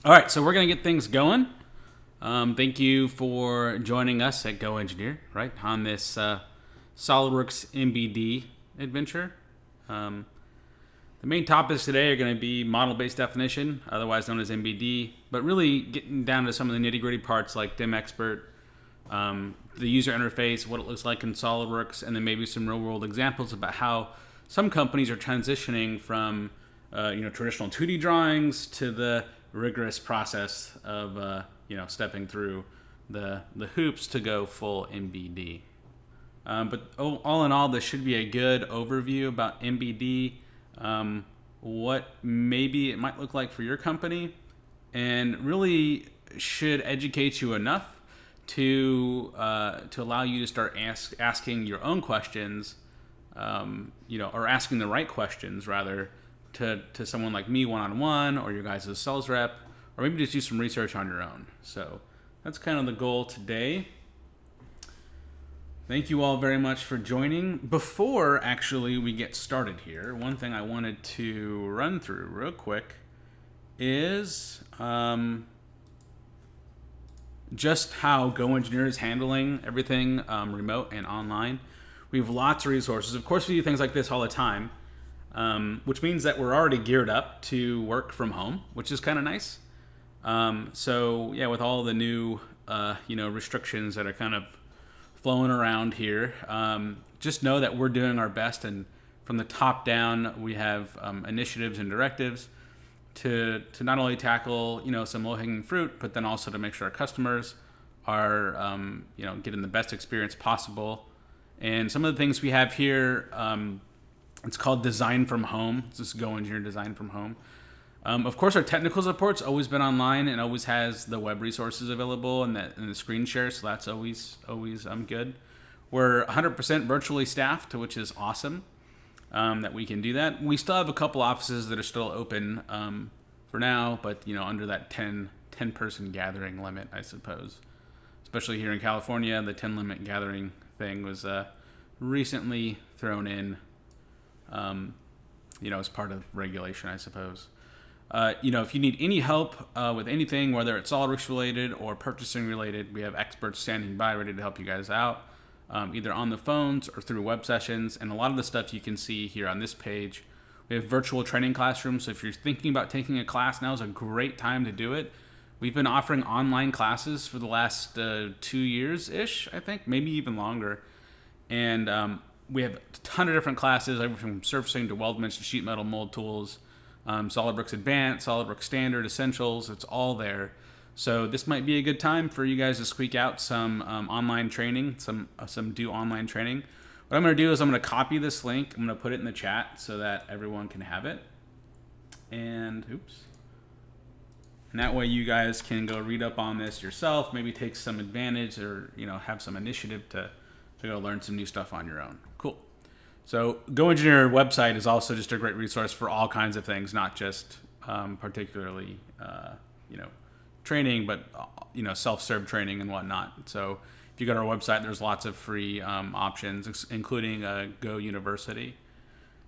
All right, so we're going to get things going. Thank you for joining us at GoEngineer, right, on this SolidWorks MBD adventure. Um, the main topics today are going to be model-based definition, otherwise known as MBD, but really getting down to some of the nitty-gritty parts like DimExpert, the user interface, what it looks like in SolidWorks, and then maybe some real-world examples about how some companies are transitioning from traditional 2D drawings to the rigorous process of stepping through the hoops to go full MBD. But all in all, this should be a good overview about MBD, what maybe it might look like for your company, and really should educate you enough to allow you to start asking your own questions, or asking the right questions rather to someone like me one-on-one, or your guys' sales rep, or maybe just do some research on your own. So that's kind of the goal today. Thank you all very much for joining. Before actually we get started here, one thing I wanted to run through real quick is just how GoEngineer is handling everything remote and online. We have lots of resources. Of course, we do things like this all the time, which means that we're already geared up to work from home, which is kind of nice. So yeah, with all the new restrictions that are kind of flowing around here, just know that we're doing our best, and from the top down, we have initiatives and directives to not only tackle some low-hanging fruit, but then also to make sure our customers are getting the best experience possible. And some of the things we have here, it's called Design from Home. It's just GoEngineer Design from Home. Of course, our technical support's always been online and always has the web resources available and the screen share, so that's always good. We're 100% virtually staffed, which is awesome that we can do that. We still have a couple offices that are still open for now, but under that 10 person gathering limit, I suppose. Especially here in California, the 10 limit gathering thing was recently thrown in, as part of regulation, I suppose. If you need any help with anything, whether it's SolidWorks related or purchasing related, we have experts standing by ready to help you guys out, either on the phones or through web sessions. And a lot of the stuff you can see here on this page. We have virtual training classrooms, so if you're thinking about taking a class, now is a great time to do it. We've been offering online classes for the last 2 years-ish, I think, maybe even longer. And we have a ton of different classes, everything from surfacing to weldments to sheet metal mold tools, SolidWorks Advanced, SolidWorks Standard, Essentials, it's all there. So this might be a good time for you guys to squeak out some online training, some do online training. What I'm going to do is I'm going to copy this link. I'm going to put it in the chat so that everyone can have it. And that way you guys can go read up on this yourself, maybe take some advantage or have some initiative to go learn some new stuff on your own. Cool. So GoEngineer website is also just a great resource for all kinds of things, not just particularly training, but self-serve training and whatnot. So if you go to our website, there's lots of free options, including Go University.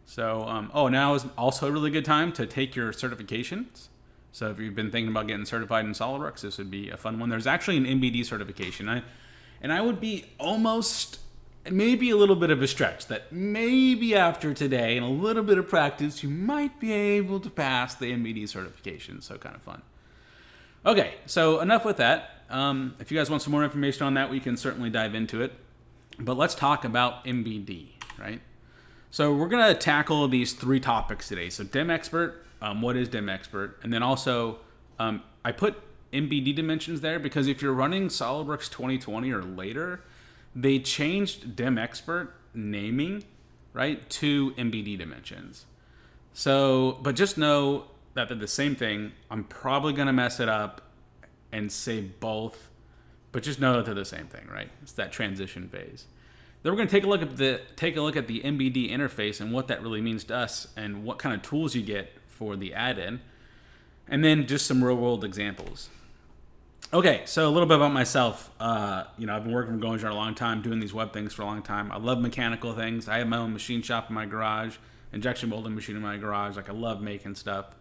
So now is also a really good time to take your certifications. So if you've been thinking about getting certified in SolidWorks, this would be a fun one. There's actually an MBD certification, and I would be almost, maybe a little bit of a stretch, that maybe after today and a little bit of practice, you might be able to pass the MBD certification. So kind of fun. Okay, so enough with that. If you guys want some more information on that, we can certainly dive into it. But let's talk about MBD, right? So we're going to tackle these 3 topics today. So DimExpert, what is DimExpert? And then also, I put MBD Dimensions there because if you're running SolidWorks 2020 or later, they changed DimExpert naming, right, to MBD Dimensions. So, but just know that they're the same thing. I'm probably going to mess it up and say both, but just know that they're the same thing, right? It's that transition phase. Then we're going to take a look at the MBD interface and what that really means to us and what kind of tools you get for the add-in, and then just some real-world examples. Okay, so a little bit about myself. I've been working with GoEngineer a long time, doing these web things for a long time. I love mechanical things. I have my own machine shop in my garage, injection molding machine in my garage. Like, I love making stuff.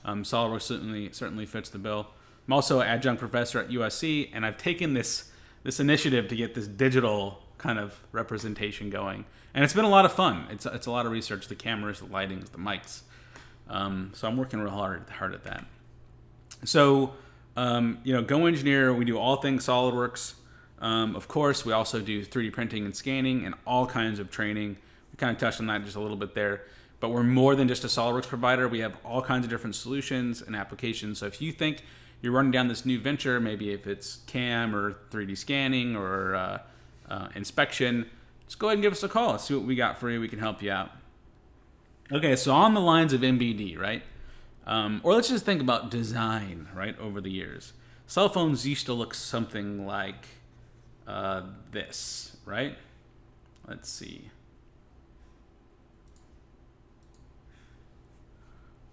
SOLIDWORKS certainly fits the bill. I'm also an adjunct professor at USC, and I've taken this initiative to get this digital kind of representation going, and it's been a lot of fun. It's a lot of research: the cameras, the lightings, the mics. So I'm working real hard at that. So GoEngineer, we do all things SOLIDWORKS. Of course, we also do 3D printing and scanning and all kinds of training. We kind of touched on that just a little bit there. But we're more than just a SOLIDWORKS provider. We have all kinds of different solutions and applications. So if you think you're running down this new venture, maybe if it's CAM or 3D scanning or inspection, just go ahead and give us a call. Let's see what we got for you. We can help you out. Okay, so on the lines of MBD, right? Or let's just think about design, right, over the years. Cell phones used to look something like this, right? Let's see.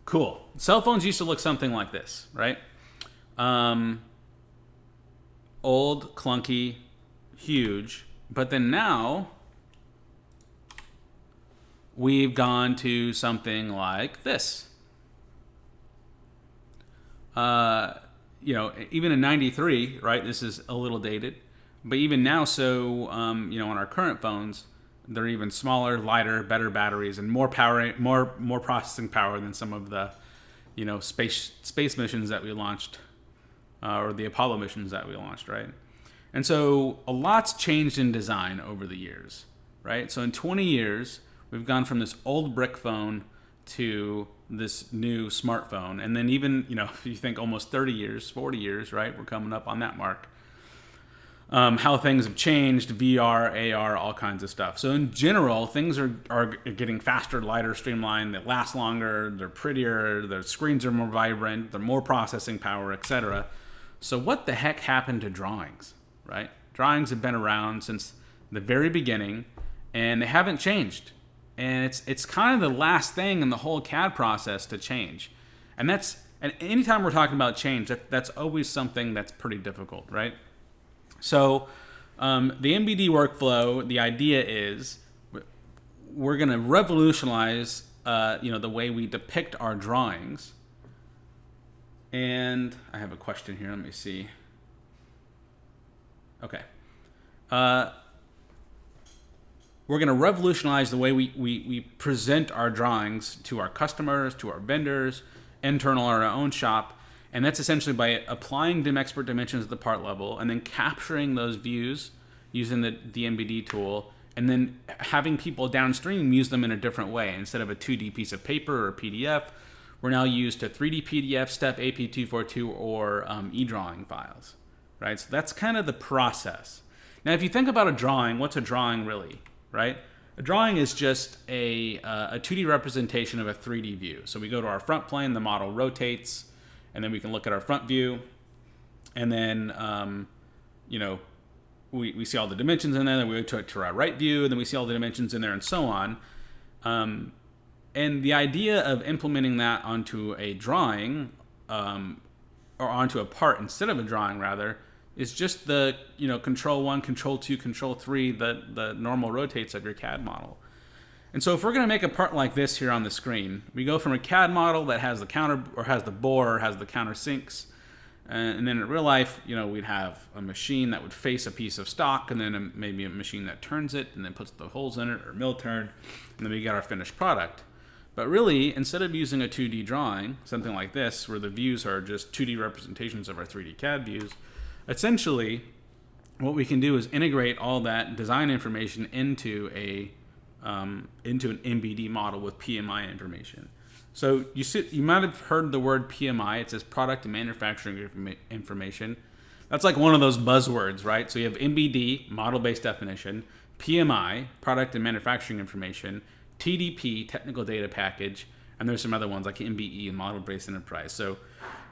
Cool. Cell phones used to look something like this, right? Old, clunky, huge. But then now we've gone to something like this. Even in 93, right? This is a little dated. But even now, on our current phones, they're even smaller, lighter, better batteries, and more power, more processing power than some of the, space missions that we launched, or the Apollo missions that we launched, right? And so a lot's changed in design over the years, right? So in 20 years, we've gone from this old brick phone to this new smartphone, and then even, if you think almost 30 years, 40 years, right? We're coming up on that mark. How things have changed, VR, AR, all kinds of stuff. So in general, things are getting faster, lighter, streamlined, they last longer, they're prettier, their screens are more vibrant, they're more processing power, etc. So what the heck happened to drawings, right? Drawings have been around since the very beginning, and they haven't changed. And it's kind of the last thing in the whole CAD process to change. And anytime we're talking about change, that's always something that's pretty difficult, right? So the MBD workflow, the idea is we're going to revolutionize the way we depict our drawings. And I have a question here. Let me see. Okay. We're going to revolutionize the way we present our drawings to our customers, to our vendors, internal or our own shop. And that's essentially by applying dim expert dimensions at the part level and then capturing those views using the MBD tool, and then having people downstream use them in a different way. Instead of a 2D piece of paper or PDF, we're now used to 3D PDF, STEP, AP242, or e-drawing files, right? So that's kind of the process. Now, if you think about a drawing, what's a drawing really, right? A drawing is just a 2D representation of a 3D view. So we go to our front plane, the model rotates, and then we can look at our front view, and then we see all the dimensions in there. Then we go to our right view, and then we see all the dimensions in there, and so on. And the idea of implementing that onto a drawing, or onto a part instead of a drawing, rather, is just the Control 1, Control 2, Control 3, the normal rotates of your CAD model. And so if we're going to make a part like this here on the screen, we go from a CAD model that has the counter, or has the bore, or has the countersinks, and then in real life, we'd have a machine that would face a piece of stock, and then maybe a machine that turns it and then puts the holes in it, or mill turn, and then we get our finished product. But really, instead of using a 2D drawing, something like this, where the views are just 2D representations of our 3D CAD views, essentially what we can do is integrate all that design information into an MBD model with PMI information. So you might have heard the word PMI. It says product and manufacturing information. That's like one of those buzzwords, right? So you have MBD, model-based definition, PMI, product and manufacturing information, TDP, technical data package, and there's some other ones like MBE and model-based enterprise. So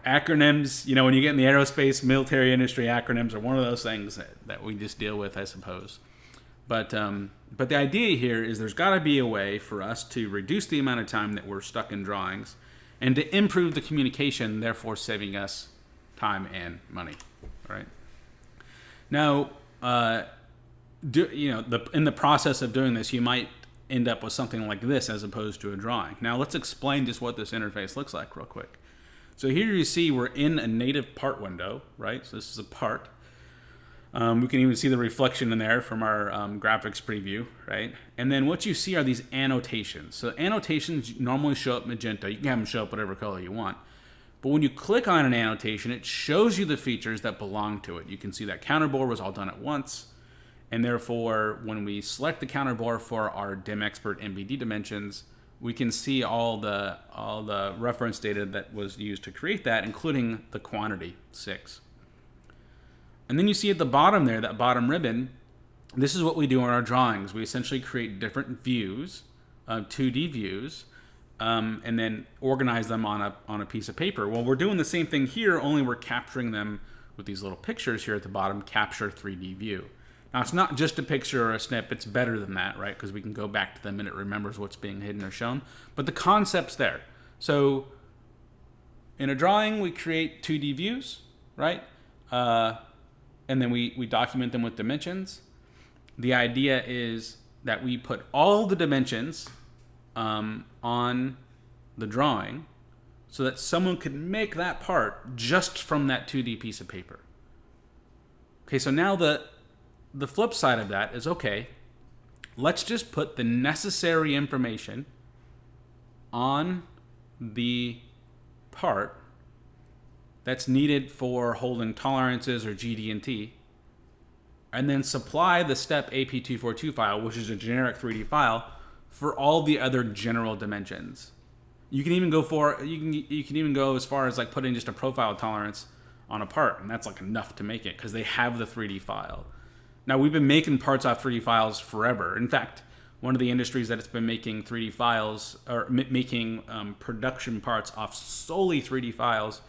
acronyms, when you get in the aerospace, military industry, acronyms are one of those things that we just deal with, I suppose. But the idea here is there's got to be a way for us to reduce the amount of time that we're stuck in drawings, and to improve the communication, therefore saving us time and money. All right. Now, in the process of doing this, you might end up with something like this as opposed to a drawing. Now, let's explain just what this interface looks like real quick. So here you see we're in a native part window, right? So this is a part. We can even see the reflection in there from our graphics preview, right? And then what you see are these annotations. So annotations normally show up magenta. You can have them show up whatever color you want. But when you click on an annotation, it shows you the features that belong to it. You can see that counter bore was all done at once. And therefore, when we select the counter bore for our DimExpert MBD Dimensions, we can see all the reference data that was used to create that, including the quantity, 6. And then you see at the bottom there, that bottom ribbon, this is what we do in our drawings. We essentially create different views, 2D views, and then organize them on a piece of paper. Well, we're doing the same thing here, only we're capturing them with these little pictures here at the bottom, capture 3D view. Now, it's not just a picture or a snip. It's better than that, right? Because we can go back to them and it remembers what's being hidden or shown. But the concept's there. So in a drawing, we create 2D views, right? And then we document them with dimensions. The idea is that we put all the dimensions on the drawing so that someone could make that part just from that 2D piece of paper. Okay, so now the flip side of that is, okay, let's just put the necessary information on the part that's needed for holding tolerances or GD&T, and then supply the step AP242 file, which is a generic 3D file, for all the other general dimensions. You can even go as far as like putting just a profile tolerance on a part, and that's like enough to make it because they have the 3D file. Now, we've been making parts off 3D files forever. In fact, one of the industries that it's been making 3D files or making production parts off solely 3D files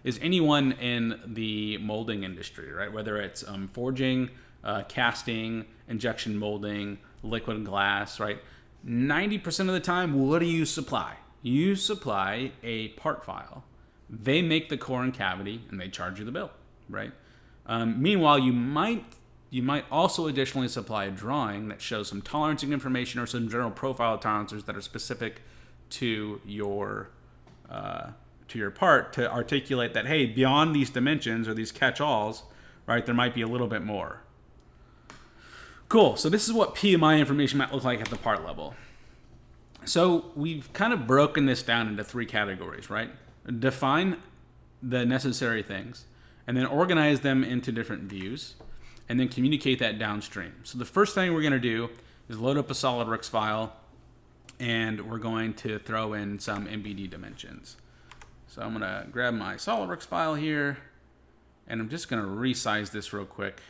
is anyone in the molding industry, right? Whether it's forging, casting, injection molding, liquid glass, right? 90% of the time, what do you supply? You supply a part file. They make the core and cavity, and they charge you the bill, right? Meanwhile, you might also additionally supply a drawing that shows some tolerancing information or some general profile tolerances that are specific to your part to articulate that, hey, beyond these dimensions or these catch-alls, right, there might be a little bit more. Cool, so this is what PMI information might look like at the part level. So we've kind of broken this down into 3 categories, right? Define the necessary things, and then organize them into different views, and then communicate that downstream. So the first thing we're gonna do is load up a SOLIDWORKS file, and we're going to throw in some MBD dimensions. So I'm gonna grab my SOLIDWORKS file here, and I'm just gonna resize this real quick.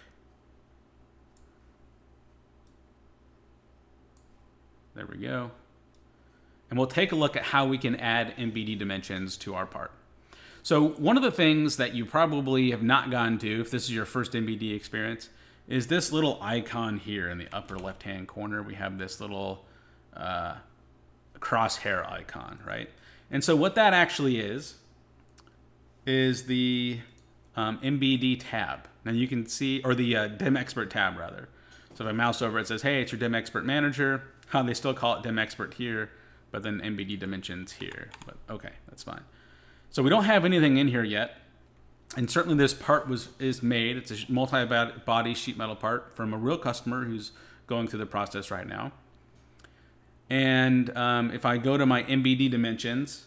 There we go. And we'll take a look at how we can add MBD dimensions to our part. So one of the things that you probably have not gotten to, if this is your first MBD experience, is this little icon here in the upper left-hand corner. We have this little crosshair icon, right? And so what that actually is the MBD tab. Now you can see, or the DimExpert tab rather. So if I mouse over, it says, hey, it's your DimExpert manager. They still call it DimExpert here, but then MBD Dimensions here. But okay, that's fine. So we don't have anything in here yet. And certainly this part is made. It's a multi-body sheet metal part from a real customer who's going through the process right now. And if I go to my MBD Dimensions,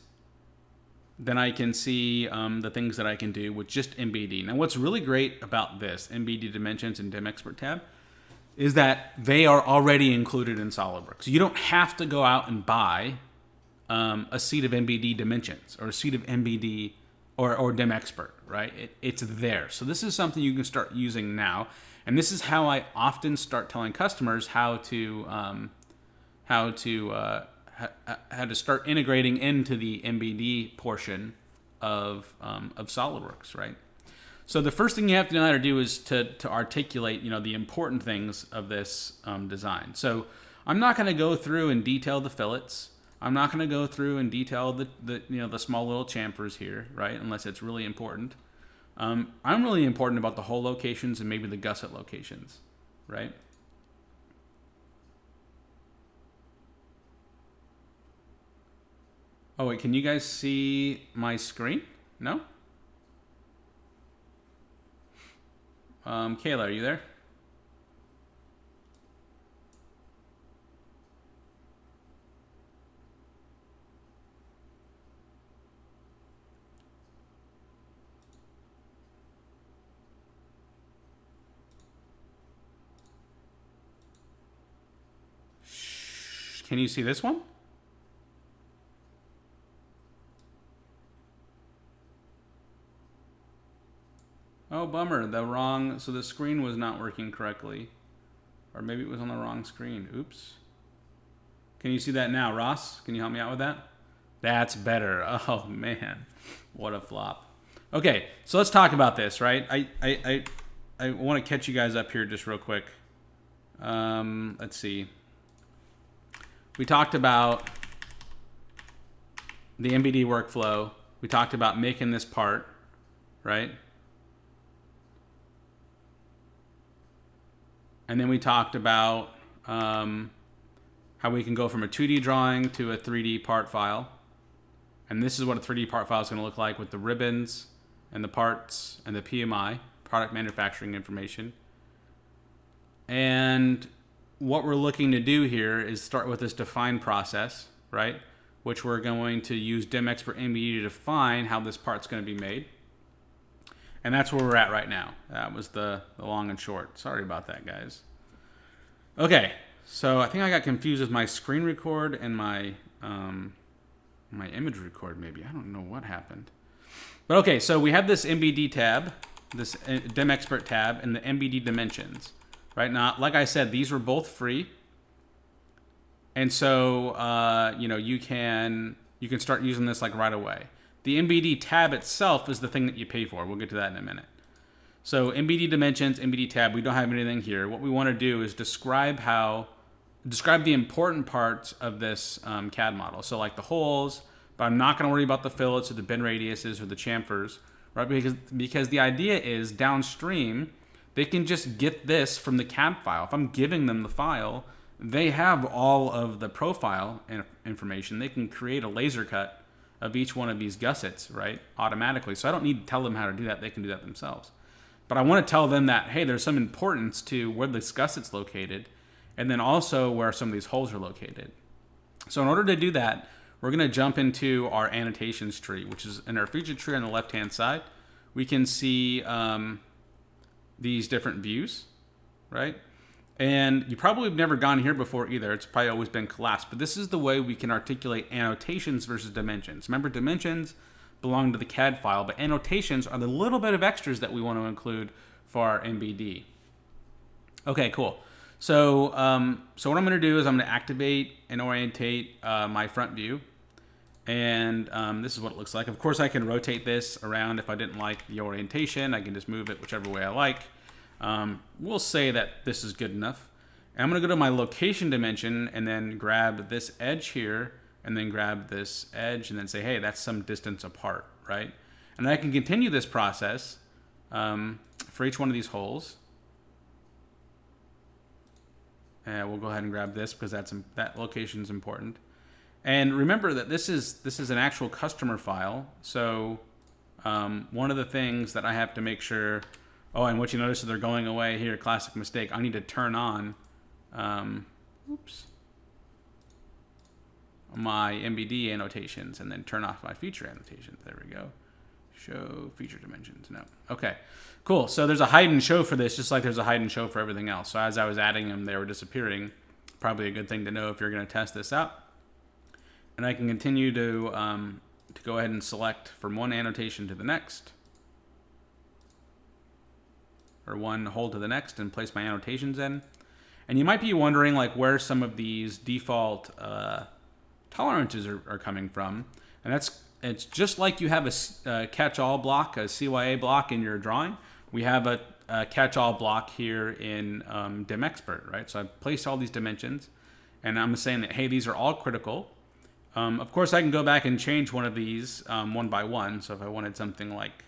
then I can see the things that I can do with just MBD. Now what's really great about this, MBD Dimensions and DimExpert tab, is that they are already included in SOLIDWORKS. You don't have to go out and buy a seat of MBD Dimensions or a seat of MBD or DimExpert, right? It's there. So this is something you can start using now. And this is how I often start telling customers how to start integrating into the MBD portion of SOLIDWORKS, right? So the first thing you have to know how to do is to articulate, the important things of this design. So I'm not going to go through and detail the fillets. I'm not going to go through and detail the small little chamfers here, right? Unless it's really important. I'm really important about the hole locations and maybe the gusset locations, right? Oh wait, can you guys see my screen? No? Kayla, are you there? Can you see this one? Oh, bummer. So the screen was not working correctly. Or maybe it was on the wrong screen. Oops. Can you see that now, Ross? Can you help me out with that? That's better. Oh, man. What a flop. Okay, so let's talk about this, right? I want to catch you guys up here just real quick. Let's see. We talked about the MBD workflow. We talked about making this part, right? And then we talked about how we can go from a 2D drawing to a 3D part file. And this is what a 3D part file is going to look like with the ribbons and the parts and the PMI, product manufacturing information. And what we're looking to do here is start with this define process, right? Which we're going to use DimExpert MBD to define how this part's going to be made. And that's where we're at right now. That was the long and short. Sorry about that, guys. Okay, so I think I got confused with my screen record and my my image record maybe. I don't know what happened. But okay, so we have this MBD tab, this DimExpert tab, and the MBD Dimensions. Right now, like I said, these were both free, and so you can start using this like right away. The MBD tab itself is the thing that you pay for. We'll get to that in a minute. So MBD Dimensions, MBD tab, we don't have anything here. What we want to do is describe the important parts of this CAD model. So like the holes, but I'm not going to worry about the fillets or the bend radiuses or the chamfers, right? Because the idea is downstream, they can just get this from the CAD file. If I'm giving them the file, they have all of the profile information. They can create a laser cut of each one of these gussets, right, automatically. So I don't need to tell them how to do that. They can do that themselves. But I want to tell them that, hey, there's some importance to where this gusset's located, and then also where some of these holes are located. So in order to do that, we're going to jump into our annotations tree, which is in our feature tree on the left-hand side. We can see these different views, right? And you probably have never gone here before either. It's probably always been collapsed. But this is the way we can articulate annotations versus dimensions. Remember, dimensions belong to the CAD file, but annotations are the little bit of extras that we want to include for our MBD. Okay, cool. So, so what I'm going to do is I'm going to activate and orientate my front view. And this is what it looks like. Of course, I can rotate this around if I didn't like the orientation. I can just move it whichever way I like. We'll say that this is good enough. And I'm going to go to my location dimension and then grab this edge here and then grab this edge and then say, hey, that's some distance apart, right? And I can continue this process for each one of these holes. And we'll go ahead and grab this because that location is important. And remember that this is an actual customer file. So one of the things that I have to make sure, and what you notice is they're going away here, classic mistake. I need to turn on, my MBD annotations and then turn off my feature annotations. There we go. Show feature dimensions. No. Okay, cool. So there's a hide and show for this, just like there's a hide and show for everything else. So as I was adding them, they were disappearing. Probably a good thing to know if you're going to test this out. And I can continue to go ahead and select from one annotation to the next, or one hole to the next, and place my annotations in. And you might be wondering like where some of these default tolerances are coming from, and it's just like you have a catch-all block, a CYA block in your drawing. We have a catch-all block here in DimExpert, right? So I've placed all these dimensions, and I'm saying that, hey, these are all critical. Of course, I can go back and change one of these one by one. So if I wanted something like,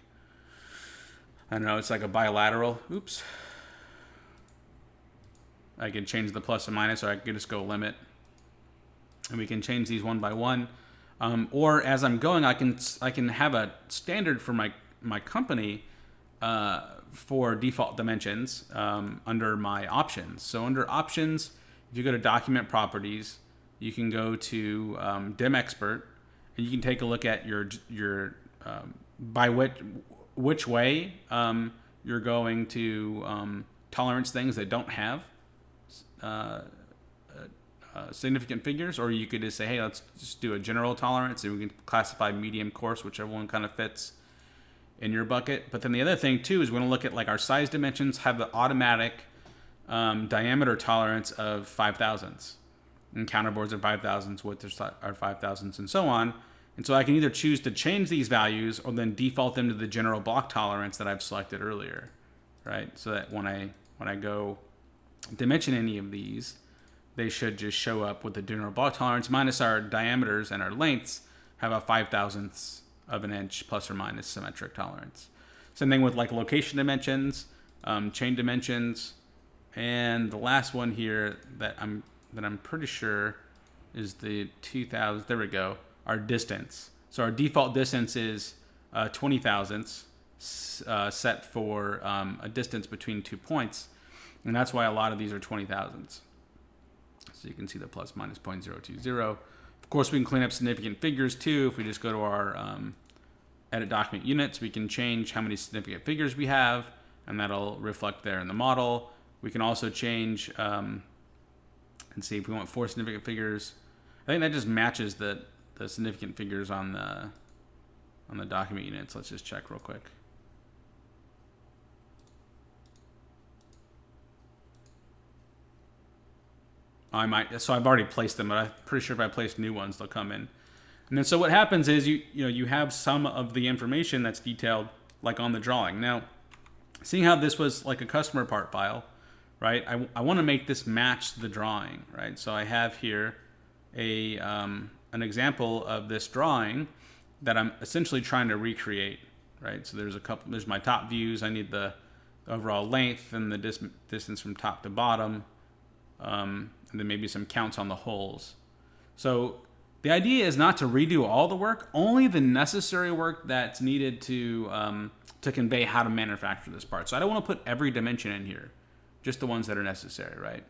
I don't know, it's like a bilateral. Oops. I can change the plus and minus, or I can just go limit. And we can change these one by one. Or as I'm going, I can have a standard for my company for default dimensions under my options. So under options, if you go to document properties, you can go to dim expert, and you can take a look at your by which way you're going to tolerance things that don't have significant figures, or you could just say, hey, let's just do a general tolerance, and we can classify medium, coarse, whichever one kind of fits in your bucket. But then the other thing too is we're going to look at like our size dimensions have the automatic diameter tolerance of 5/1000s, and counterboards are 5/1000s, widths are 5/1000s, and so on. And so I can either choose to change these values or then default them to the general block tolerance that I've selected earlier, right? So that when I go dimension any of these, they should just show up with the general block tolerance minus our diameters, and our lengths have a 5/1000 of an inch plus or minus symmetric tolerance. Same thing with like location dimensions, chain dimensions, and the last one here that I'm pretty sure is the 2000. There we go. Our distance. So our default distance is 20 thousandths set for a distance between 2 points, and that's why a lot of these are 20 thousandths. So you can see the plus minus 0.020. Of course, we can clean up significant figures too. If we just go to our edit document units, we can change how many significant figures we have, and that'll reflect there in the model. We can also change and see if we want 4 significant figures. I think that just matches the significant figures on the document units. Let's just check real quick. So I've already placed them, but I'm pretty sure if I place new ones, they'll come in. And then so what happens is you have some of the information that's detailed like on the drawing. Now, seeing how this was like a customer part file, right? I want to make this match the drawing, right? So I have here an example of this drawing that I'm essentially trying to recreate, right? So there's my top views. I need the overall length and the distance from top to bottom, and then maybe some counts on the holes. So the idea is not to redo all the work, only the necessary work that's needed to convey how to manufacture this part. So I don't want to put every dimension in here, just the ones that are necessary, right?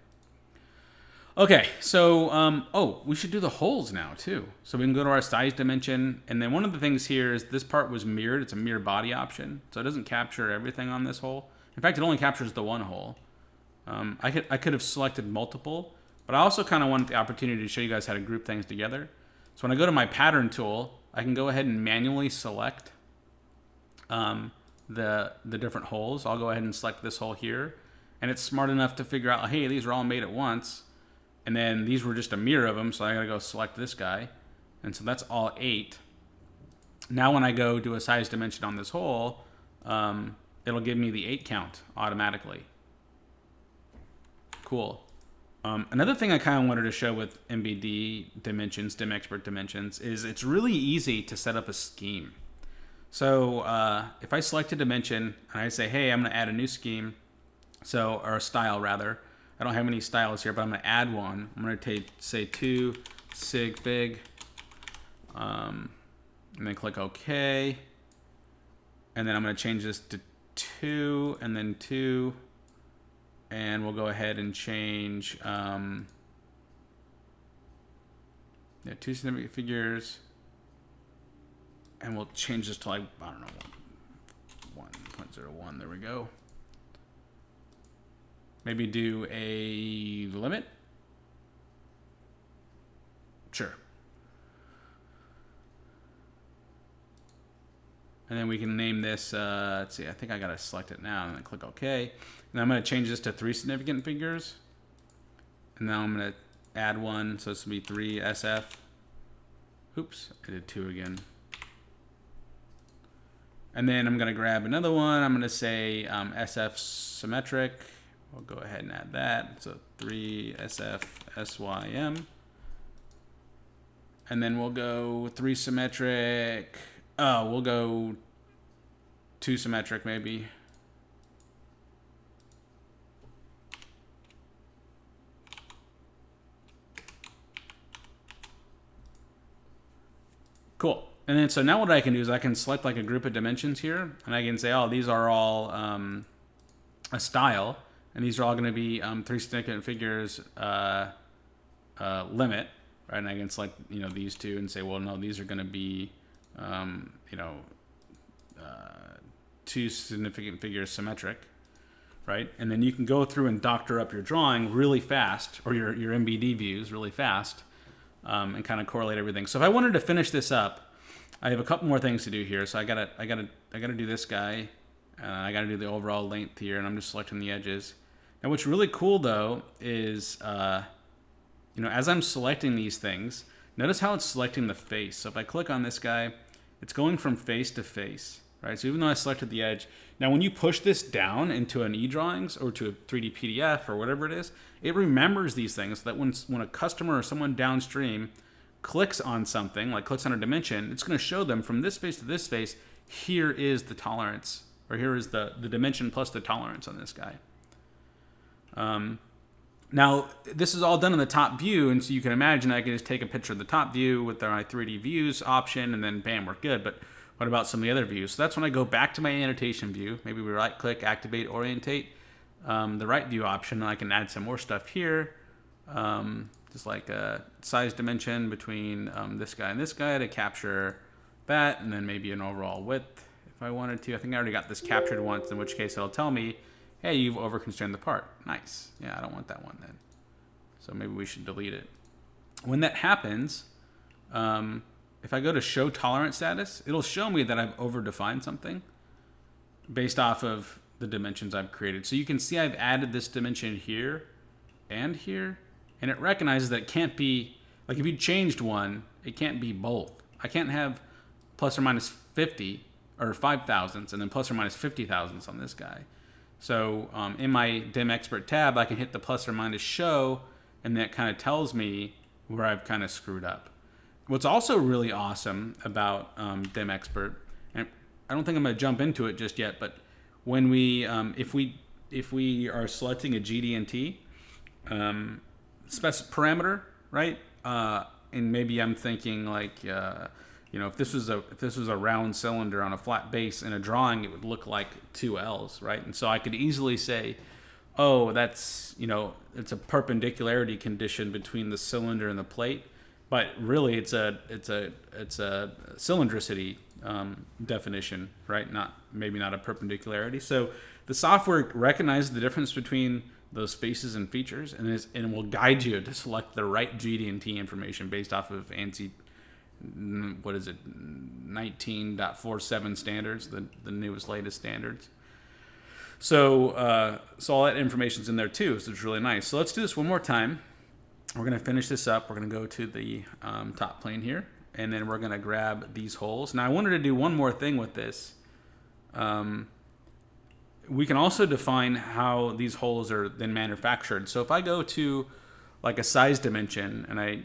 Okay, so, we should do the holes now too. So we can go to our size dimension, and then one of the things here is this part was mirrored. It's a mirror body option, so it doesn't capture everything on this hole. In fact, it only captures the one hole. I could have selected multiple, but I also kind of wanted the opportunity to show you guys how to group things together. So when I go to my pattern tool, I can go ahead and manually select the different holes. I'll go ahead and select this hole here, and it's smart enough to figure out, hey, these are all made at once. And then these were just a mirror of them, so I gotta go select this guy. And so that's all 8. Now when I go do a size dimension on this hole, it'll give me the 8 count automatically. Cool. Another thing I kind of wanted to show with MBD Dimensions, Dim Expert Dimensions, is it's really easy to set up a scheme. So if I select a dimension and I say, hey, I'm gonna add a new scheme, or a style rather, I don't have any styles here, but I'm going to add one. I'm going to say 2 sig fig, and then click OK. And then I'm going to change this to 2 and then 2. And we'll go ahead and change 2 significant figures. And we'll change this to like, I don't know, 1.01. There we go. Maybe do a limit. Sure. And then we can name this, let's see, I think I gotta select it now and then click OK. And I'm gonna change this to 3 significant figures. And now I'm gonna add one, so this will be 3 SF. Oops, I did 2 again. And then I'm gonna grab another one. I'm gonna say SF symmetric. We'll go ahead and add that. So 3 SF SYM. And then we'll go 3 symmetric. Oh, we'll go 2 symmetric maybe. Cool. And then so now what I can do is I can select like a group of dimensions here, and I can say, oh, these are all a style, and these are all going to be 3 significant figures limit, right? And I can select these two and say, well, no, these are going to be 2 significant figures symmetric, right? And then you can go through and doctor up your drawing really fast, or your MBD views really fast, and kind of correlate everything. So if I wanted to finish this up, I have a couple more things to do here. So I gotta do this guy. I gotta do the overall length here, and I'm just selecting the edges. Now what's really cool though is, as I'm selecting these things, notice how it's selecting the face. So if I click on this guy, it's going from face to face, right? So even though I selected the edge, now when you push this down into an eDrawings or to a 3D PDF or whatever it is, it remembers these things so that when a customer or someone downstream clicks on something, like clicks on a dimension, it's going to show them from this face to this face, here is the tolerance, or here is the dimension plus the tolerance on this guy. Now, this is all done in the top view, and so you can imagine I can just take a picture of the top view with my 3D views option, and then bam, we're good. But what about some of the other views? So that's when I go back to my annotation view. Maybe we right-click, activate, orientate, the right view option, and I can add some more stuff here. Just like a size dimension between this guy and this guy to capture that, and then maybe an overall width if I wanted to. I think I already got this captured once, in which case it'll tell me, hey, you've over-constrained the part. Nice. Yeah, I don't want that one then. So maybe we should delete it. When that happens, if I go to show tolerance status, it'll show me that I've over-defined something based off of the dimensions I've created. So you can see I've added this dimension here and here, and it recognizes that it can't be, like if you changed one, it can't be both. I can't have plus or minus 50 or 5 thousandths and then plus or minus 50 thousandths on this guy. So in my Dim Expert tab, I can hit the plus or minus show, and that kind of tells me where I've kind of screwed up. What's also really awesome about Dim Expert, and I don't think I'm going to jump into it just yet, but when we, if we are selecting a GD&T, parameter, right? And maybe I'm thinking like, if this was a round cylinder on a flat base in a drawing, it would look like 2 L's, right? And so I could easily say, oh, that's, it's a perpendicularity condition between the cylinder and the plate, but really it's a cylindricity definition, right? Maybe not a perpendicularity. So the software recognizes the difference between those faces and features, and will guide you to select the right GD&T information based off of ANSI, 19.47 standards, the newest, latest standards. So all that information's in there too, so it's really nice. So let's do this one more time. We're going to finish this up. We're going to go to the top plane here, and then we're going to grab these holes. Now I wanted to do one more thing with this. We can also define how these holes are then manufactured. So if I go to like a size dimension and I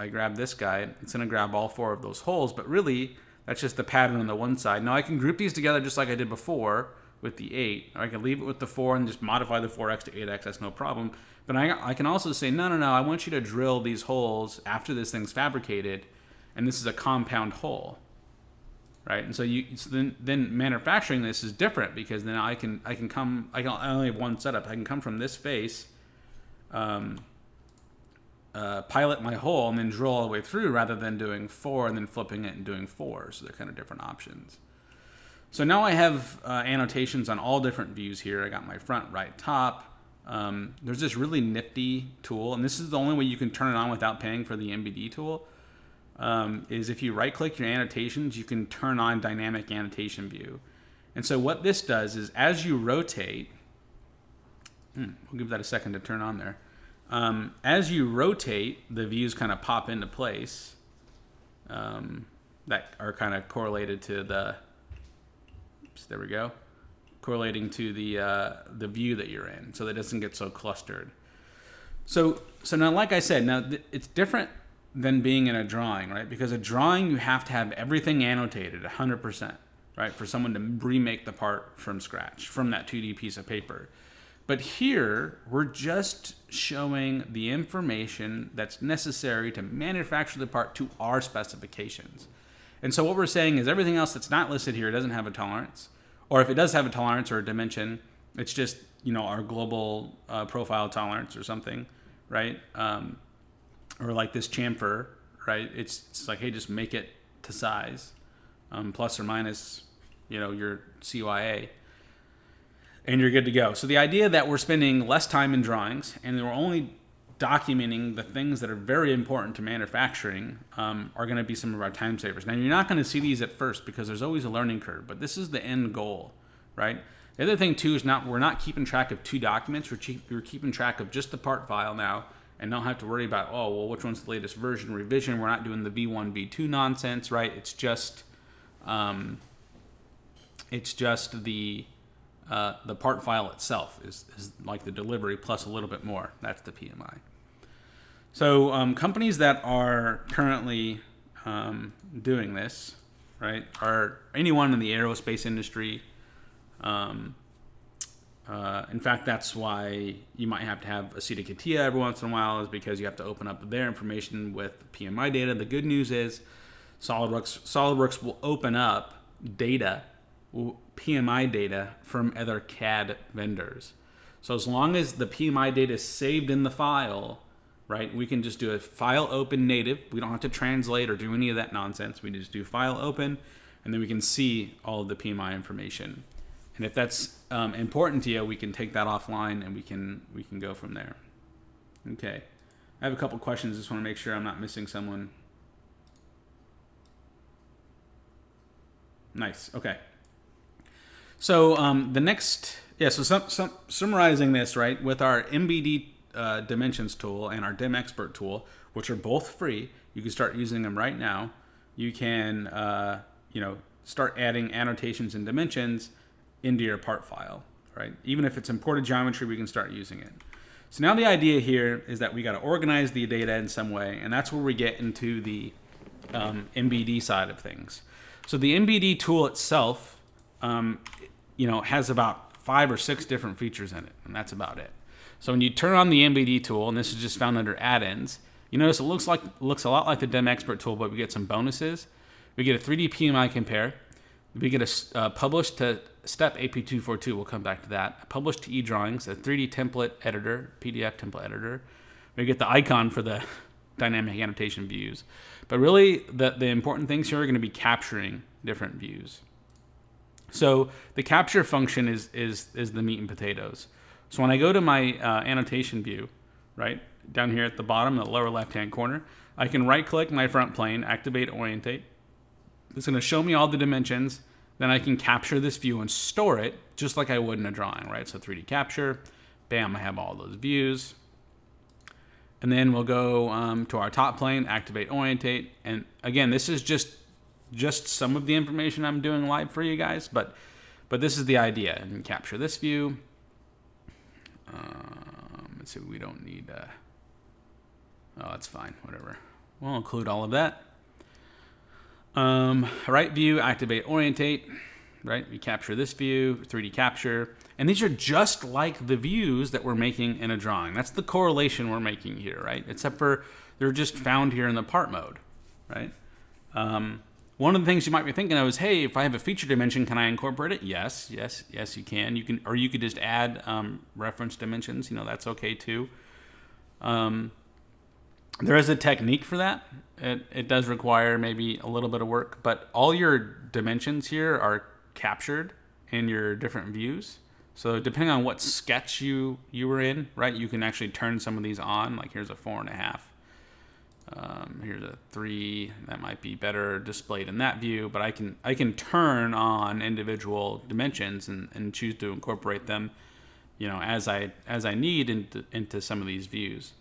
grab this guy, it's going to grab all 4 of those holes, but really that's just the pattern on the one side. Now I can group these together just like I did before with the 8, or I can leave it with the 4 and just modify the 4x to 8x, that's no problem. But I can also say, no, I want you to drill these holes after this thing's fabricated, and this is a compound hole. Right, and so then manufacturing this is different, because then I only have one setup. I can come from this face, pilot my hole, and then drill all the way through, rather than doing 4 and then flipping it and doing 4. So they're kind of different options. So now I have annotations on all different views here. I got my front, right, top. There's this really nifty tool, and this is the only way you can turn it on without paying for the MBD tool. Is if you right-click your annotations, you can turn on dynamic annotation view. And so what this does is, as you rotate, we'll give that a second to turn on there. As you rotate, the views kind of pop into place that are kind of correlated to the, there we go, correlating to the view that you're in, so that it doesn't get so clustered. So now, like I said, it's different than being in a drawing, right? Because a drawing, you have to have everything annotated 100%, right? For someone to remake the part from scratch, from that 2D piece of paper. But here, we're just showing the information that's necessary to manufacture the part to our specifications. And so what we're saying is everything else that's not listed here doesn't have a tolerance. Or if it does have a tolerance or a dimension, it's just, our global profile tolerance or something, right? Or like this chamfer, right? It's like, hey, just make it to size, plus or minus, your CYA, and you're good to go. So the idea that we're spending less time in drawings and we're only documenting the things that are very important to manufacturing are going to be some of our time savers. Now, you're not going to see these at first because there's always a learning curve, but this is the end goal, right? The other thing too is we're not keeping track of 2 documents. We're keeping track of just the part file now, and don't have to worry about, which one's the latest version, revision. We're not doing the V1, V2 nonsense, right? It's just the part file itself is like the delivery plus a little bit more. That's the PMI. So companies that are currently doing this, right, are anyone in the aerospace industry. In fact, that's why you might have to have a CETA CATIA every once in a while, is because you have to open up their information with PMI data. The good news is SolidWorks will open up data, PMI data from other CAD vendors. So as long as the PMI data is saved in the file, right, we can just do a file open native. We don't have to translate or do any of that nonsense. We just do file open, and then we can see all of the PMI information. And if that's important to you, we can take that offline and we can go from there. Okay, I have a couple questions. Just want to make sure I'm not missing someone. Nice. Okay. So the next, so summarizing this, right, with our MBD Dimensions tool and our Dim Expert tool, which are both free, you can start using them right now. You can, start adding annotations and dimensions into your part file, right? Even if it's imported geometry, we can start using it. So now the idea here is that we got to organize the data in some way, and that's where we get into the MBD side of things. So the MBD tool itself, has about 5 or 6 different features in it, and that's about it. So when you turn on the MBD tool, and this is just found under add-ins, you notice it looks a lot like the Dim Expert tool, but we get some bonuses. We get a 3D PMI compare. We get a publish to step AP242. We'll come back to that. A publish to eDrawings, a 3D template editor, PDF template editor. We get the icon for the dynamic annotation views. But really, the important things here are going to be capturing different views. So the capture function is the meat and potatoes. So when I go to my annotation view, right, down here at the bottom, the lower left-hand corner, I can right-click my front plane, activate orientate. It's going to show me all the dimensions. Then I can capture this view and store it just like I would in a drawing, right? So 3D capture, bam, I have all those views. And then we'll go to our top plane, activate orientate. And again, this is just some of the information I'm doing live for you guys, but this is the idea. And capture this view. Let's see, we don't need, oh, that's fine, whatever. We'll include all of that. Right view, activate orientate, right? We capture this view, 3D capture. And these are just like the views that we're making in a drawing. That's the correlation we're making here, right? Except for they're just found here in the part mode, right? One of the things you might be thinking of is, hey, if I have a feature dimension, can I incorporate it? Yes, you can. Or you could just add reference dimensions. That's okay too. There is a technique for that. It does require maybe a little bit of work, but all your dimensions here are captured in your different views. So depending on what sketch you were in, right, you can actually turn some of these on. Like here's a 4.5. Here's a 3. That might be better displayed in that view, but I can turn on individual dimensions and choose to incorporate them, as I need into some of these views.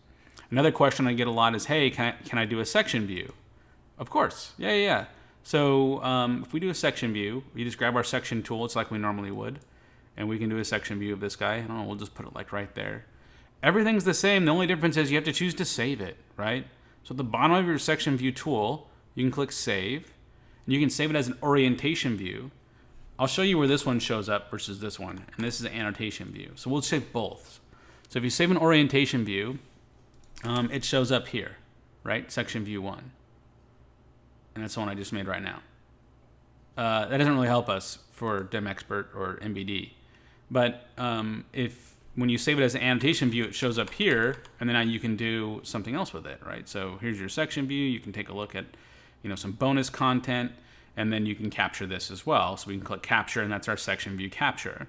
Another question I get a lot is, hey, can I do a section view? Of course. Yeah. So if we do a section view, we just grab our section tool, it's like we normally would, and we can do a section view of this guy. I don't know, we'll just put it like right there. Everything's the same. The only difference is you have to choose to save it, right? So at the bottom of your section view tool, you can click save, and you can save it as an orientation view. I'll show you where this one shows up versus this one, and this is an annotation view. So we'll save both. So if you save an orientation view, it shows up here, right? Section view 1. And that's the one I just made right now. that doesn't really help us for DemExpert or MBD. But if when you save it as an annotation view, it shows up here, and then now you can do something else with it, right? So here's your section view. You can take a look at, some bonus content, and then you can capture this as well. So we can click capture, and that's our section view capture.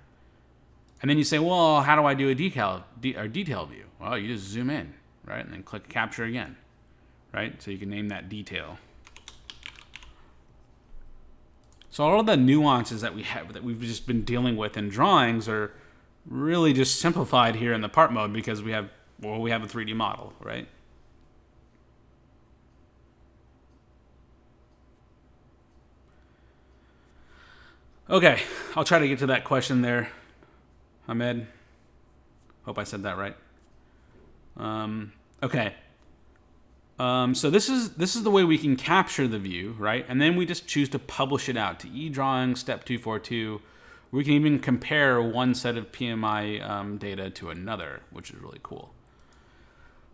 And then you say, well, how do I do a detail view? Well, you just zoom in, right? And then click capture again, right? So you can name that detail. So all of the nuances that we've just been dealing with in drawings are really just simplified here in the part mode because we have a 3D model, right? Okay, I'll try to get to that question there, Ahmed. Hope I said that right. Okay. So this is the way we can capture the view, right? And then we just choose to publish it out to eDrawing, step 242. We can even compare one set of PMI data to another, which is really cool.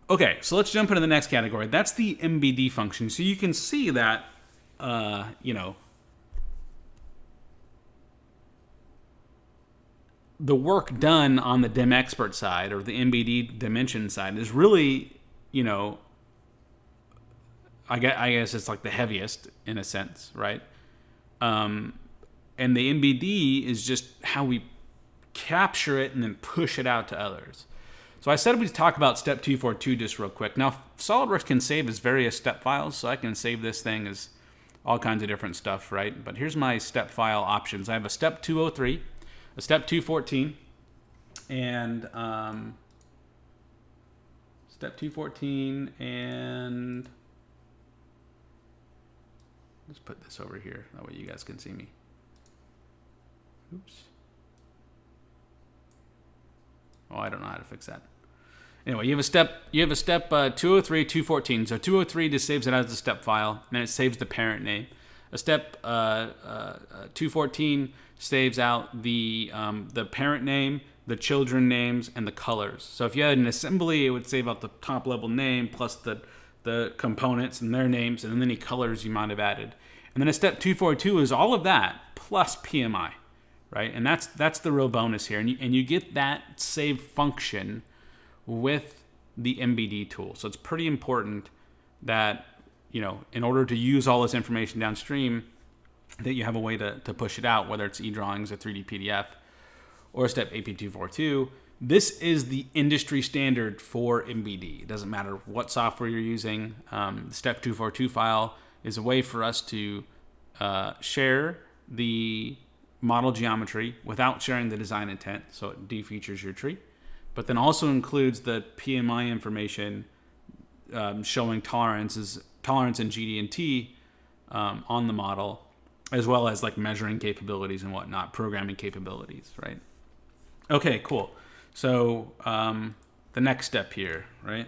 Okay, so let's jump into the next category. That's the MBD function. So you can see that, the work done on the DemExpert side or the MBD Dimensions side is really, I guess it's like the heaviest in a sense, right? And the MBD is just how we capture it and then push it out to others. So I said we'd talk about step 242 just real quick. Now, SOLIDWORKS can save as various step files, so I can save this thing as all kinds of different stuff, right? But here's my step file options. I have a step 203, a step 214, and step 214, and let's put this over here. That way you guys can see me. Oops. Oh, I don't know how to fix that. Anyway, you have a step 203, 214. So 203 just saves it as a step file, and then it saves the parent name. A step 214 saves out the parent name, the children names, and the colors. So if you had an assembly, it would save out the top level name plus the components and their names and then any colors you might have added. And then a step 242 is all of that plus PMI, right? And that's the real bonus here. And you get that save function with the MBD tool. So it's pretty important that, in order to use all this information downstream, that you have a way to push it out, whether it's eDrawings, a 3D PDF, or step AP242. This is the industry standard for MBD. It doesn't matter what software you're using. The step 242 file is a way for us to share the model geometry without sharing the design intent, so it defeatures your tree, but then also includes the PMI information showing tolerance and GD&T on the model, as well as like measuring capabilities and whatnot, programming capabilities, right? Okay, cool. So the next step here, right,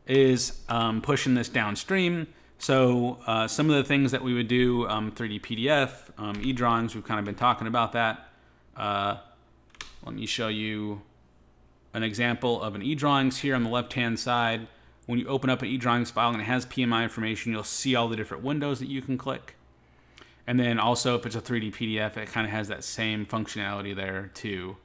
is pushing this downstream. So some of the things that we would do, 3D PDF, eDrawings, we've kind of been talking about that. Let me show you an example of an eDrawings here on the left-hand side. When you open up an eDrawings file and it has PMI information, you'll see all the different windows that you can click. And then also, if it's a 3D PDF, it kind of has that same functionality there too.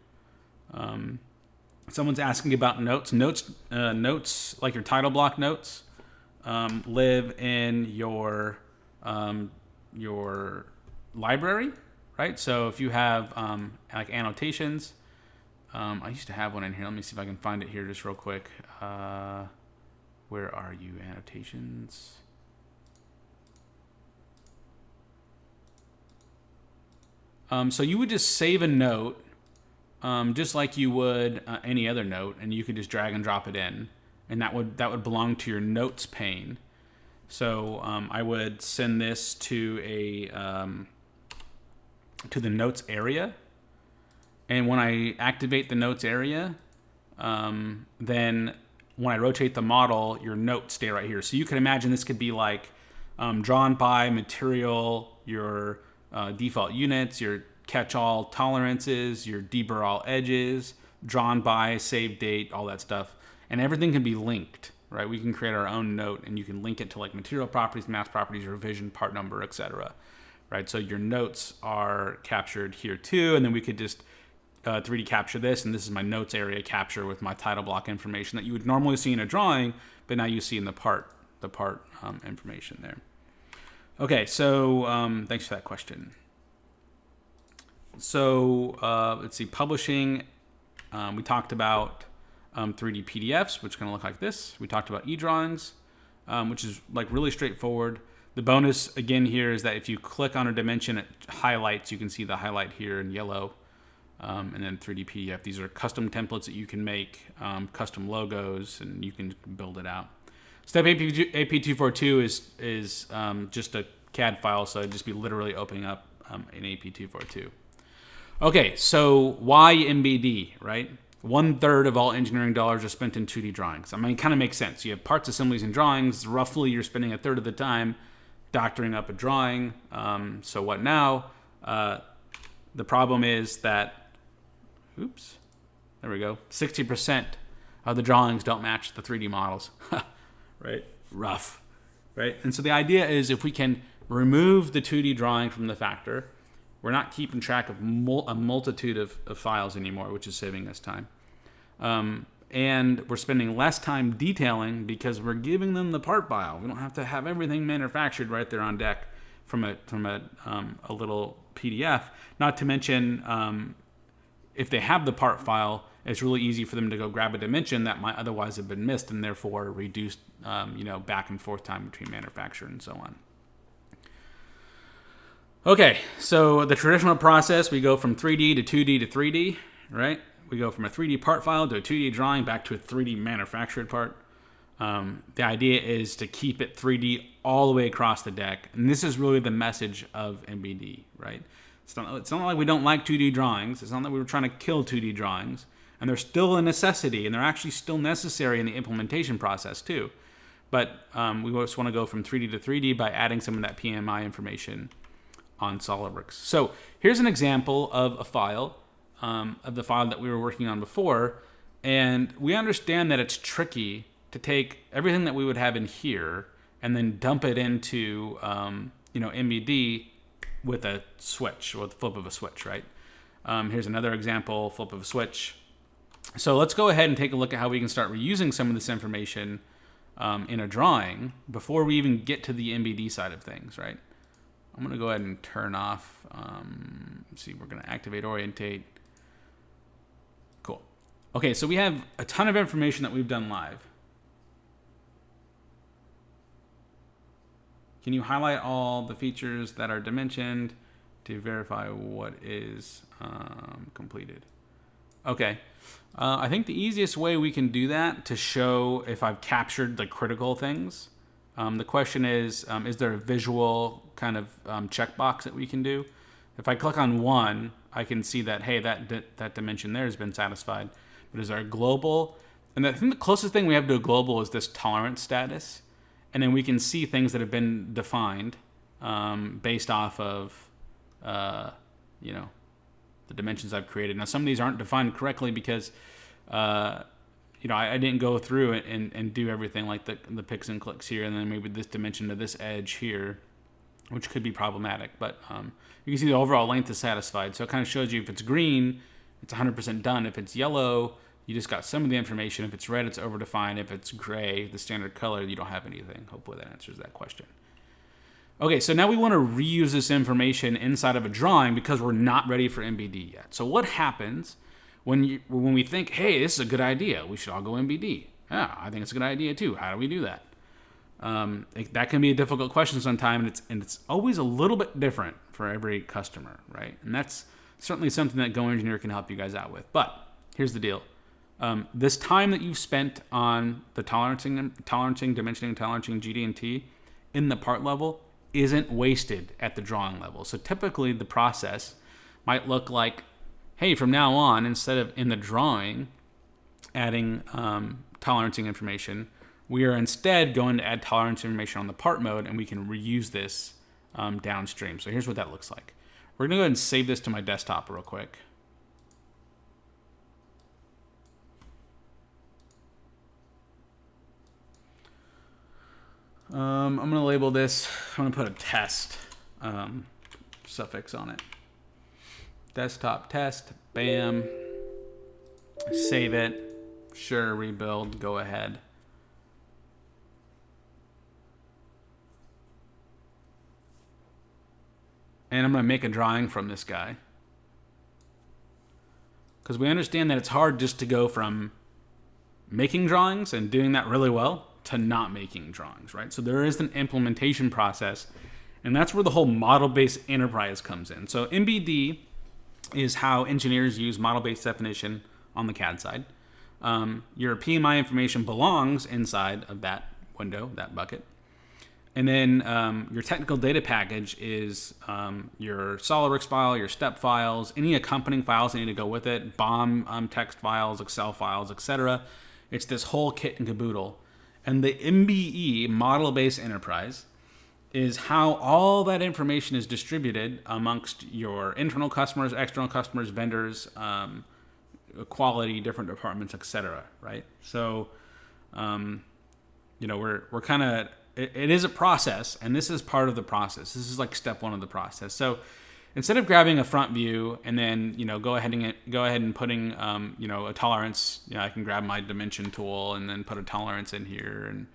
Someone's asking about notes. Notes like your title block notes, live in your library, right? So if you have like annotations, I used to have one in here. Let me see if I can find it here just real quick. Where are you, annotations? So you would just save a note, just like you would any other note, and you could just drag and drop it in, and that would belong to your notes pane. So I would send this to the notes area, and when I activate the notes area, then when I rotate the model, your notes stay right here. So you can imagine this could be like drawn by material, your default units, your catch-all tolerances, your deburr all edges, drawn by, save date, all that stuff. And everything can be linked, right? We can create our own note, and you can link it to like material properties, mass properties, revision, part number, etc. right? So your notes are captured here too, and then we could just 3D capture this, and this is my notes area capture with my title block information that you would normally see in a drawing, but now you see in the part information there. Okay, so thanks for that question. So let's see, publishing. We talked about 3D PDFs, which kind of look like this. We talked about e-drawings, which is like really straightforward. The bonus again here is that if you click on a dimension, it highlights. You can see the highlight here in yellow. And then 3D PDF. These are custom templates that you can make, custom logos, and you can build it out. Step AP242 is just a CAD file, so it'd just be literally opening up an AP242. Okay, so why MBD, right? 1/3 of all engineering dollars are spent in 2D drawings. I mean, it kind of makes sense. You have parts, assemblies, and drawings. Roughly, you're spending 1/3 of the time doctoring up a drawing. So what now? The problem is that oops, there we go. 60% of the drawings don't match the 3D models, right? Rough, right? And so the idea is if we can remove the 2D drawing from the factor, we're not keeping track of a multitude of files anymore, which is saving us time. And we're spending less time detailing because we're giving them the part file. We don't have to have everything manufactured right there on deck from a little PDF. Not to mention, if they have the part file, it's really easy for them to go grab a dimension that might otherwise have been missed, and therefore reduced, back and forth time between manufacturer and so on. Okay, so the traditional process, we go from 3D to 2D to 3D, right? We go from a 3D part file to a 2D drawing back to a 3D manufactured part. The idea is to keep it 3D all the way across the deck, and this is really the message of MBD, right? It's not like we don't like 2D drawings. It's not that we were trying to kill 2D drawings. And they're still a necessity, and they're actually still necessary in the implementation process too. But we just want to go from 3D to 3D by adding some of that PMI information on SOLIDWORKS. So here's an example of a file, of the file that we were working on before. And we understand that it's tricky to take everything that we would have in here and then dump it into MBD with a switch, or the flip of a switch, right? Here's another example, flip of a switch. So let's go ahead and take a look at how we can start reusing some of this information in a drawing before we even get to the MBD side of things, right? I'm gonna go ahead and turn off, let's see, we're gonna activate orientate. Cool. Okay, so we have a ton of information that we've done live. Can you highlight all the features that are dimensioned to verify what is completed? Okay. I think the easiest way we can do that to show if I've captured the critical things, the question is there a visual kind of checkbox that we can do? If I click on one, I can see that, hey, that dimension there has been satisfied. But is there a global? And I think the closest thing we have to a global is this tolerance status. And then we can see things that have been defined based off of, the dimensions I've created. Now, some of these aren't defined correctly because, I didn't go through it and do everything like the picks and clicks here, and then maybe this dimension to this edge here, which could be problematic. But you can see the overall length is satisfied. So it kind of shows you if it's green, it's 100% done. If it's yellow, you just got some of the information. If it's red, it's overdefined. If it's gray, the standard color, you don't have anything. Hopefully that answers that question. Okay, so now we want to reuse this information inside of a drawing because we're not ready for MBD yet. So what happens when we think, hey, this is a good idea, we should all go MBD? Yeah, I think it's a good idea too. How do we do that? That can be a difficult question sometimes, and it's always a little bit different for every customer, right? And that's certainly something that GoEngineer can help you guys out with. But here's the deal. This time that you've spent on the tolerancing, dimensioning, tolerancing GD&T in the part level isn't wasted at the drawing level. So typically the process might look like, hey, from now on, instead of in the drawing adding tolerancing information, we are instead going to add tolerance information on the part mode, and we can reuse this downstream. So here's what that looks like. We're gonna go ahead and save this to my desktop real quick. I'm going to label this, I'm going to put a test suffix on it. Desktop test, bam. Save it. Sure, rebuild, go ahead. And I'm going to make a drawing from this guy. Because we understand that it's hard just to go from making drawings and doing that really well to not making drawings, right? So there is an implementation process, and that's where the whole model-based enterprise comes in. So MBD is how engineers use model-based definition on the CAD side. Your PMI information belongs inside of that window, that bucket. And then your technical data package is your SOLIDWORKS file, your step files, any accompanying files that need to go with it, BOM text files, Excel files, etc. It's this whole kit and caboodle. And the MBE, model-based enterprise, is how all that information is distributed amongst your internal customers, external customers, vendors, quality, different departments, etc. Right? So, we're kind of, it is a process, and this is part of the process. This is like step one of the process. So instead of grabbing a front view and then go ahead and putting a tolerance, I can grab my dimension tool and then put a tolerance in here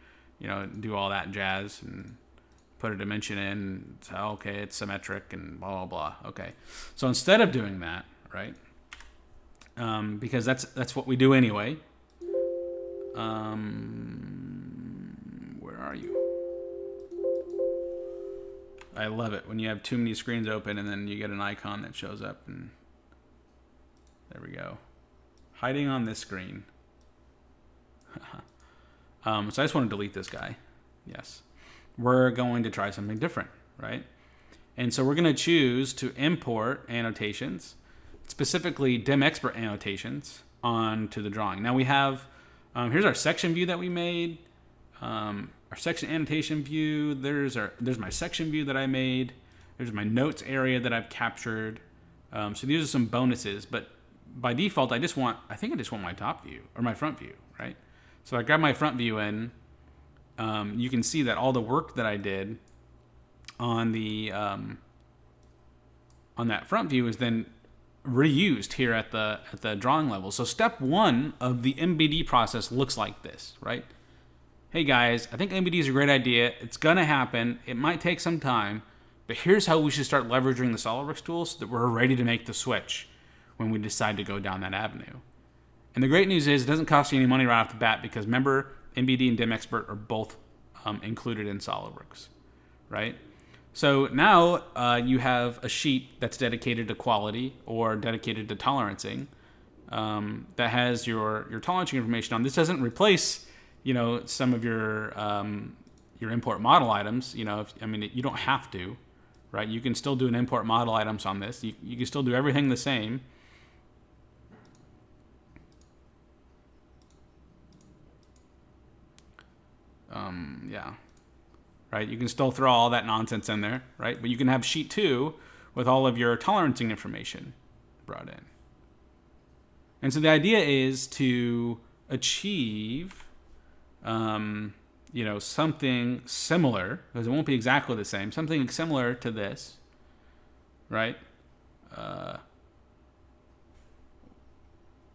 and do all that jazz and put a dimension in and say, okay, it's symmetric and blah blah blah. Okay, so instead of doing that, right, because that's what we do anyway. Where are you? I love it when you have too many screens open and then you get an icon that shows up, and there we go. Hiding on this screen. So I just want to delete this guy. Yes. We're going to try something different, right? And so we're going to choose to import annotations, specifically DimExpert annotations, onto the drawing. Now we have, here's our section view that we made. Our section annotation view, there's my section view that I made. There's my notes area that I've captured. So these are some bonuses, but by default, I think I just want my top view or my front view, right? So I grab my front view in. You can see that all the work that I did on the on that front view is then reused here at the drawing level. So step one of the MBD process looks like this, right? Hey guys, I think MBD is a great idea. It's gonna happen. It might take some time, but here's how we should start leveraging the SOLIDWORKS tools so that we're ready to make the switch when we decide to go down that avenue. And the great news is it doesn't cost you any money right off the bat, because remember, MBD and DimExpert are both included in SOLIDWORKS, right? So now you have a sheet that's dedicated to quality or dedicated to tolerancing that has your tolerancing information on. This doesn't replace some of your import model items. You don't have to, right? You can still do an import model items on this. You can still do everything the same. Yeah, right? You can still throw all that nonsense in there, right? But you can have sheet 2 with all of your tolerancing information brought in. And so the idea is to achieve something similar, because it won't be exactly the same, something similar to this, right?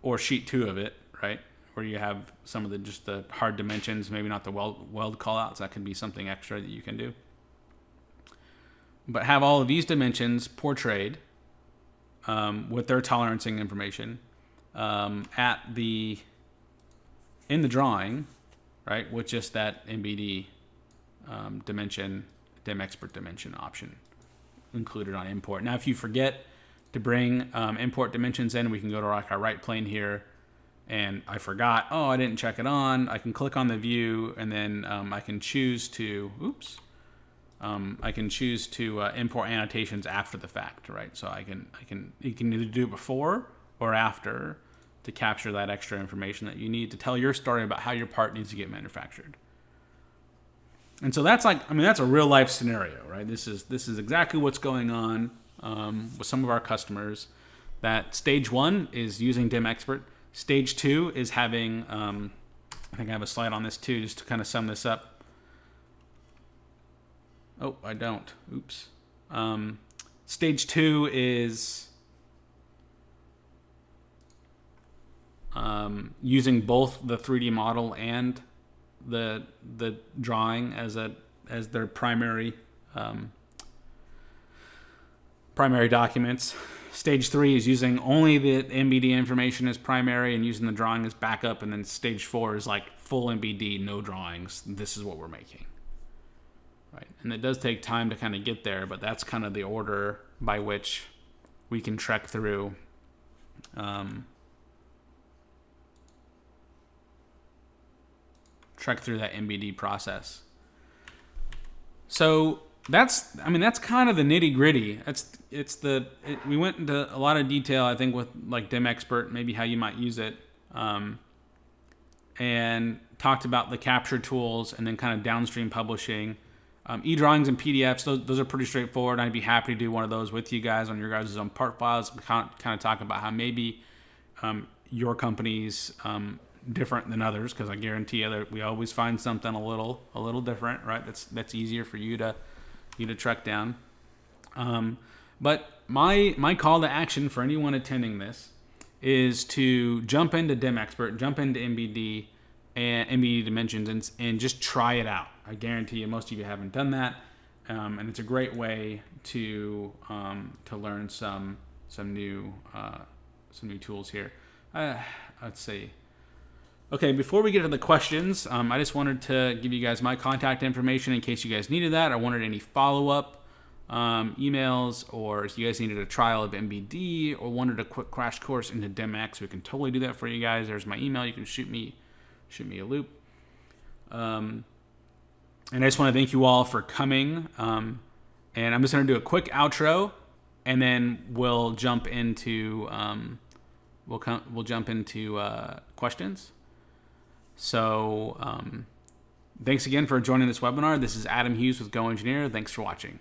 Or sheet 2 of it, right? Where you have some of the hard dimensions, maybe not the weld callouts. That could be something extra that you can do. But have all of these dimensions portrayed with their tolerancing information in the drawing, right, with just that MBD dimension, DimExpert dimension option included on import. Now, if you forget to bring import dimensions in, we can go to our right plane here, and I forgot, I didn't check it on. I can click on the view, and then I can choose to, import annotations after the fact, right? So you can either do it before or after to capture that extra information that you need to tell your story about how your part needs to get manufactured. And so that's that's a real life scenario, right? This is exactly what's going on with some of our customers. That stage 1 is using DimExpert. Stage 2 is having, I think I have a slide on this too, just to kind of sum this up. Oh, I don't. Oops. Stage 2 is using both the 3D model and the drawing as their primary documents. Stage 3 is using only the MBD information as primary and using the drawing as backup. And then stage 4 is like full MBD, no drawings. This is what we're making. Right. And it does take time to kind of get there, but that's kind of the order by which we can trek through that MBD process. So that's kind of the nitty gritty. We went into a lot of detail, I think, with like Dim Expert, maybe how you might use it, and talked about the capture tools and then kind of downstream publishing. E-drawings and PDFs, those are pretty straightforward. I'd be happy to do one of those with you guys on your guys' own part files. Kind of talk about how maybe your company's different than others, because I guarantee you that we always find something a little different, right? That's easier for you to track down. But my call to action for anyone attending this is to jump into Dim Expert, jump into MBD and MBD Dimensions, and just try it out. I guarantee you most of you haven't done that, and it's a great way to learn some new tools here. Let's see. Okay, before we get to the questions, I just wanted to give you guys my contact information in case you guys needed that. I wanted any follow-up emails, or if you guys needed a trial of MBD or wanted a quick crash course into DimX, we can totally do that for you guys. There's my email. You can shoot me a loop. And I just want to thank you all for coming. And I'm just going to do a quick outro, and then we'll jump into questions. So thanks again for joining this webinar. This is Adam Hughes with GoEngineer. Thanks for watching.